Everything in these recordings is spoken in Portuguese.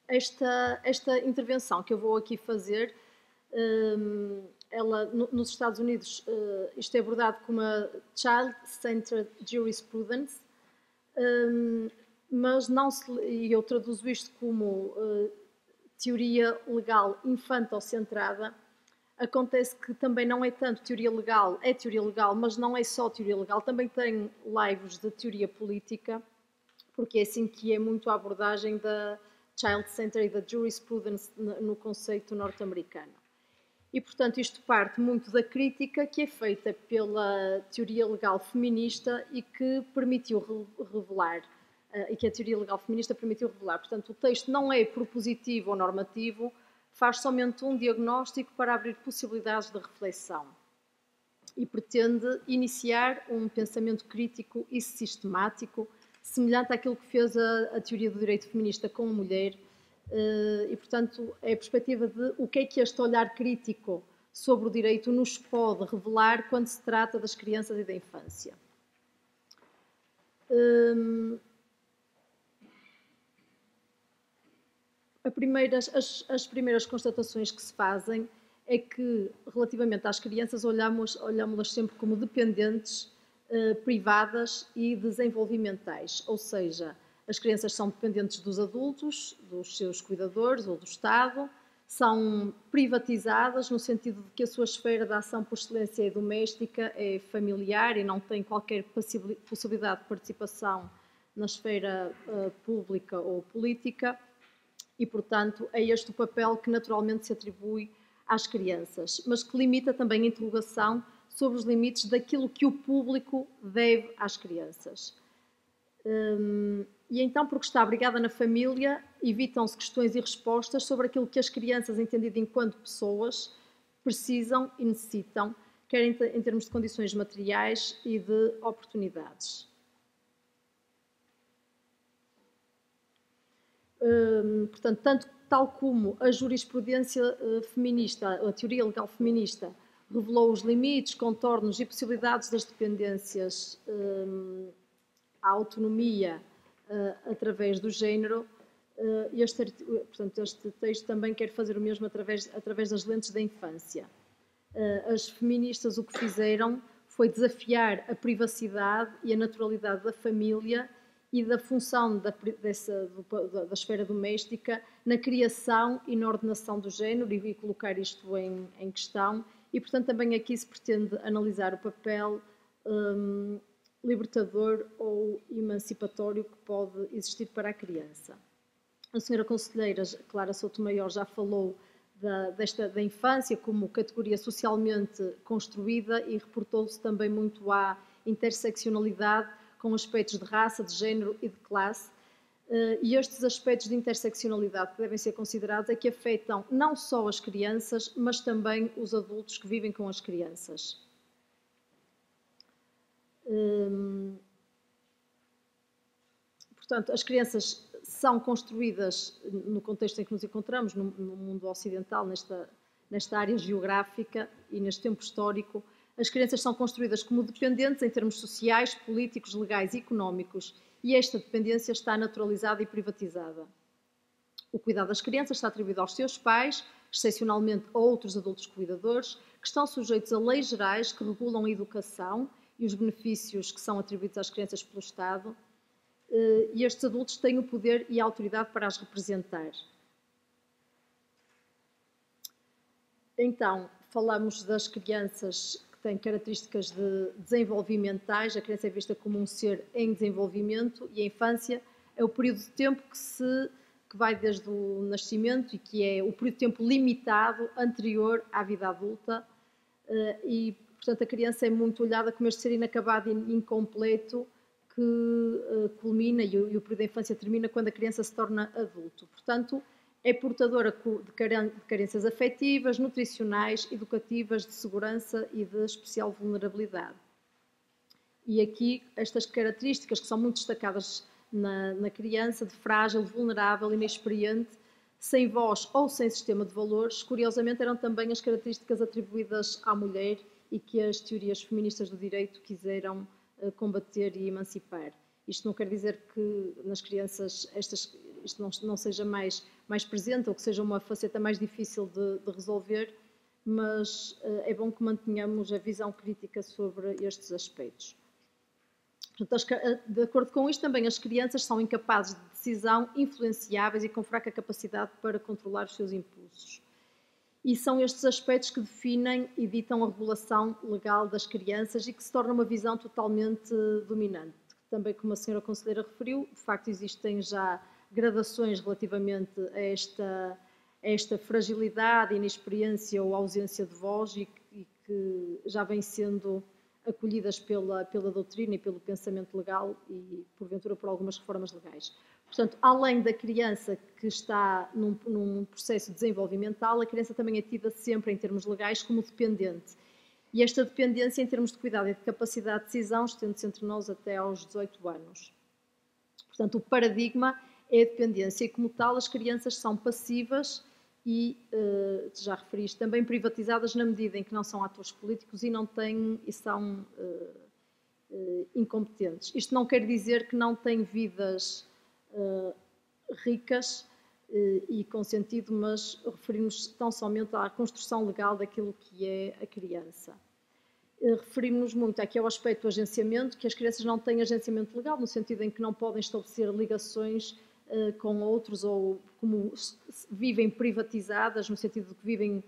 esta intervenção que eu vou aqui fazer, nos Estados Unidos, isto é abordado como a Child-Centered Jurisprudence, mas não se, e eu traduzo isto como teoria legal infantocentrada. Acontece que também não é tanto teoria legal, é teoria legal, mas não é só teoria legal, também tem laivos de teoria política, porque é assim que é muito a abordagem da child-centered e da jurisprudence no conceito norte-americano. E, portanto, isto parte muito da crítica que é feita pela teoria legal feminista e que permitiu revelar, e que a teoria legal feminista permitiu revelar. Portanto, o texto não é propositivo ou normativo, faz somente um diagnóstico para abrir possibilidades de reflexão e pretende iniciar um pensamento crítico e sistemático, semelhante àquilo que fez a teoria do direito feminista com a mulher, e, portanto, é a perspectiva de o que é que este olhar crítico sobre o direito nos pode revelar quando se trata das crianças e da infância. As primeiras constatações que se fazem é que, relativamente às crianças, olhámos-las sempre como dependentes, privadas e desenvolvimentais, ou seja, as crianças são dependentes dos adultos, dos seus cuidadores ou do Estado, são privatizadas no sentido de que a sua esfera de ação por excelência é doméstica, é familiar e não tem qualquer possibilidade de participação na esfera pública ou política. E, portanto, é este o papel que naturalmente se atribui às crianças, mas que limita também a interrogação sobre os limites daquilo que o público deve às crianças. E então, porque está abrigada na família, evitam-se questões e respostas sobre aquilo que as crianças, entendidas enquanto pessoas, precisam e necessitam, quer em termos de condições materiais e de oportunidades. Portanto, tal como a jurisprudência feminista, a teoria legal feminista, revelou os limites, contornos e possibilidades das dependências à autonomia através do género, portanto, este texto também quer fazer o mesmo através das lentes da infância. As feministas o que fizeram foi desafiar a privacidade e a naturalidade da família e da função da esfera doméstica na criação e na ordenação do género e colocar isto em questão. E, portanto, também aqui se pretende analisar o papel libertador ou emancipatório que pode existir para a criança. A senhora conselheira Clara Soutomaior já falou da infância como categoria socialmente construída e reportou-se também muito à interseccionalidade com aspectos de raça, de género e de classe. E estes aspectos de interseccionalidade que devem ser considerados é que afetam não só as crianças, mas também os adultos que vivem com as crianças. Portanto, as crianças são construídas no contexto em que nos encontramos, no mundo ocidental, nesta área geográfica e neste tempo histórico. As crianças são construídas como dependentes em termos sociais, políticos, legais e económicos, e esta dependência está naturalizada e privatizada. O cuidado das crianças está atribuído aos seus pais, excepcionalmente a outros adultos cuidadores, que estão sujeitos a leis gerais que regulam a educação e os benefícios que são atribuídos às crianças pelo Estado, e estes adultos têm o poder e a autoridade para as representar. Então, falamos das crianças que têm características desenvolvimentais. A criança é vista como um ser em desenvolvimento e a infância é o período de tempo que vai desde o nascimento e que é o período de tempo limitado anterior à vida adulta, e, portanto, a criança é muito olhada como este ser inacabado e incompleto que culmina e o período da infância termina quando a criança se torna adulto. Portanto, é portadora de carências afetivas, nutricionais, educativas, de segurança e de especial vulnerabilidade. E aqui estas características que são muito destacadas na criança, de frágil, vulnerável, inexperiente, sem voz ou sem sistema de valores, curiosamente eram também as características atribuídas à mulher e que as teorias feministas do direito quiseram combater e emancipar. Isto não quer dizer que nas crianças isto não seja mais mais presente ou que seja uma faceta mais difícil de resolver, mas é bom que mantenhamos a visão crítica sobre estes aspectos. Portanto, de acordo com isto, também as crianças são incapazes de decisão, influenciáveis e com fraca capacidade para controlar os seus impulsos. E são estes aspectos que definem e ditam a regulação legal das crianças e que se torna uma visão totalmente dominante. Também, como a senhora conselheira referiu, de facto existem já gradações relativamente a esta fragilidade, inexperiência ou ausência de voz e que já vêm sendo acolhidas pela doutrina e pelo pensamento legal e, porventura, por algumas reformas legais. Portanto, além da criança que está num processo desenvolvimental, a criança também é tida sempre, em termos legais, como dependente. E esta dependência, em termos de cuidado e de capacidade de decisão, estende-se entre nós até aos 18 anos. Portanto, o paradigma é a dependência e, como tal, as crianças são passivas e, já referiste, também privatizadas na medida em que não são atores políticos e são incompetentes. Isto não quer dizer que não têm vidas ricas e com sentido, mas referimos tão somente à construção legal daquilo que é a criança. Referimos-nos muito aqui ao aspecto do agenciamento, que as crianças não têm agenciamento legal, no sentido em que não podem estabelecer ligações com outros ou como vivem privatizadas, no sentido de que vivem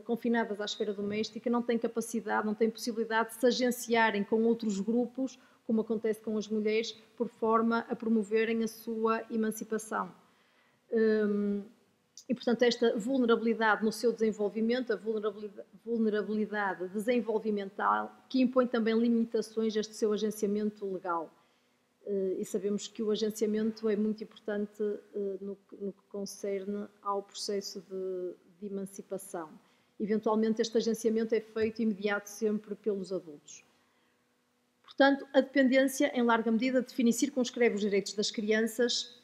confinadas à esfera doméstica, não têm capacidade, não têm possibilidade de se agenciarem com outros grupos, como acontece com as mulheres, por forma a promoverem a sua emancipação. E, portanto, esta vulnerabilidade no seu desenvolvimento, a vulnerabilidade desenvolvimental, que impõe também limitações a este seu agenciamento legal. E sabemos que o agenciamento é muito importante no que concerne ao processo de emancipação. Eventualmente, este agenciamento é feito imediato sempre pelos adultos. Portanto, a dependência, em larga medida, define e circunscreve os direitos das crianças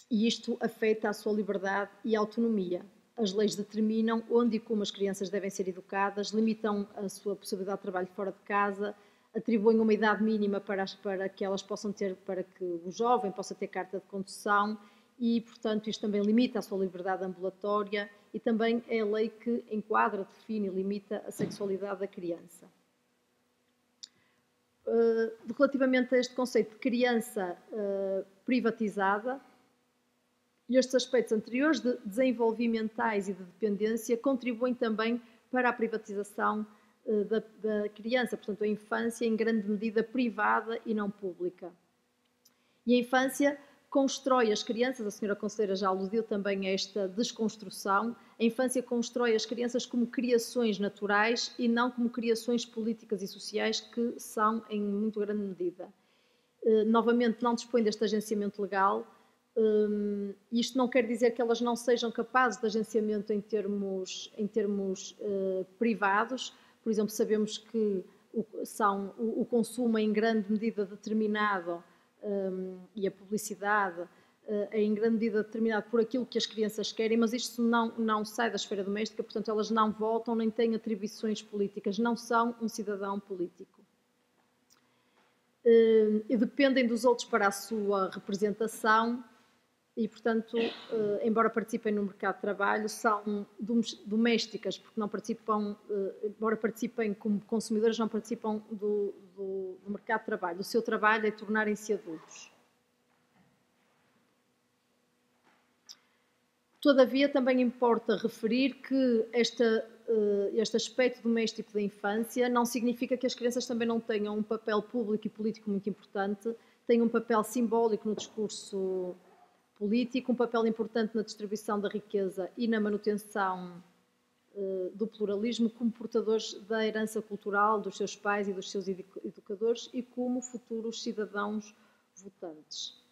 e isto afeta a sua liberdade e autonomia. As leis determinam onde e como as crianças devem ser educadas, limitam a sua possibilidade de trabalho fora de casa, atribuem uma idade mínima para que elas possam ter, para que o jovem possa ter carta de condução e, portanto, isto também limita a sua liberdade ambulatória e também é a lei que enquadra, define e limita a sexualidade da criança. Relativamente a este conceito de criança privatizada, estes aspectos anteriores de desenvolvimentais e de dependência contribuem também para a privatização da criança, portanto a infância em grande medida privada e não pública. E a infância constrói as crianças, a senhora conselheira já aludiu também a esta desconstrução, a infância constrói as crianças como criações naturais e não como criações políticas e sociais que são em muito grande medida. Novamente não dispõe deste agenciamento legal. Isto não quer dizer que elas não sejam capazes de agenciamento em termos privados. Por exemplo, sabemos que o consumo é em grande medida determinado e a publicidade é em grande medida determinado por aquilo que as crianças querem, mas isto não sai da esfera doméstica, portanto elas não votam nem têm atribuições políticas, não são um cidadão político. E dependem dos outros para a sua representação e, portanto, embora participem no mercado de trabalho, são domésticas, porque não participam, embora participem como consumidoras, não participam do mercado de trabalho. O seu trabalho é tornarem-se adultos. Todavia, também importa referir que este aspecto doméstico da infância não significa que as crianças também não tenham um papel público e político muito importante, têm um papel simbólico no discurso político, um papel importante na distribuição da riqueza e na manutenção do pluralismo como portadores da herança cultural dos seus pais e dos seus educadores e como futuros cidadãos votantes.